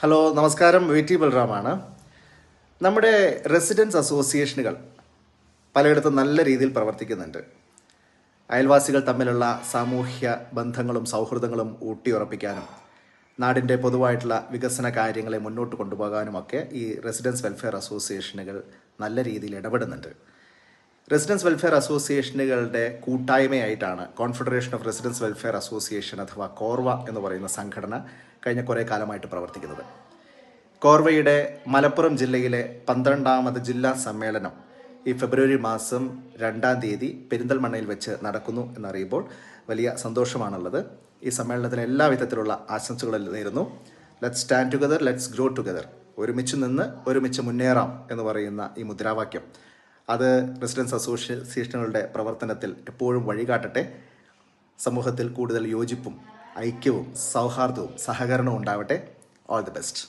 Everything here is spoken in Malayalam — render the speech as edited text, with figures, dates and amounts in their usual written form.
ഹലോ നമസ്കാരം, വി.ടി. ബൽറാമാണ്. നമ്മുടെ റെസിഡൻസ് അസോസിയേഷനുകൾ പലയിടത്തും നല്ല രീതിയിൽ പ്രവർത്തിക്കുന്നുണ്ട്. അയൽവാസികൾ തമ്മിലുള്ള സാമൂഹ്യ ബന്ധങ്ങളും സൗഹൃദങ്ങളും ഊട്ടിയുറപ്പിക്കാനും നാടിൻ്റെ പൊതുവായിട്ടുള്ള വികസന കാര്യങ്ങളെ മുന്നോട്ട് കൊണ്ടുപോകാനുമൊക്കെ ഈ റെസിഡൻസ് വെൽഫെയർ അസോസിയേഷനുകൾ നല്ല രീതിയിൽ ഇടപെടുന്നുണ്ട്. റെസിഡൻസ് വെൽഫെയർ അസോസിയേഷനുകളുടെ കൂട്ടായ്മയായിട്ടാണ് confederation of residence welfare association അഥവാ കോർവ എന്ന് പറയുന്ന സംഘടന കഴിഞ്ഞ കുറേ കാലമായിട്ട് പ്രവർത്തിക്കുന്നത്. കോർവയുടെ മലപ്പുറം ജില്ലയിലെ 12ാമത് ജില്ലാ സമ്മേളനം ഈ ഫെബ്രുവരി മാസം 2-ാം തീയതി പെരിന്തൽമണ്ണയിൽ വെച്ച് നടക്കുന്നു എന്നറിയുമ്പോൾ വലിയ സന്തോഷമാണുള്ളത്. ഈ സമ്മേളനത്തിന് എല്ലാ വിധത്തിലുള്ള ആശംസകളും നേരുന്നു. Let's stand together, let's grow together. ഒരുമിച്ച് നിന്ന് ഒരുമിച്ച് മുന്നേറാം എന്ന് പറയുന്ന ഈ മുദ്രാവാക്യം അത് റെസിഡൻസ് അസോസിയേഷനുകളുടെ പ്രവർത്തനത്തിൽ എപ്പോഴും വഴികാട്ടട്ടെ. സമൂഹത്തിൽ കൂടുതൽ യോജിപ്പും ഐക്യവും സൗഹാർദ്ദവും സഹകരണവും ഉണ്ടാവട്ടെ. All the best.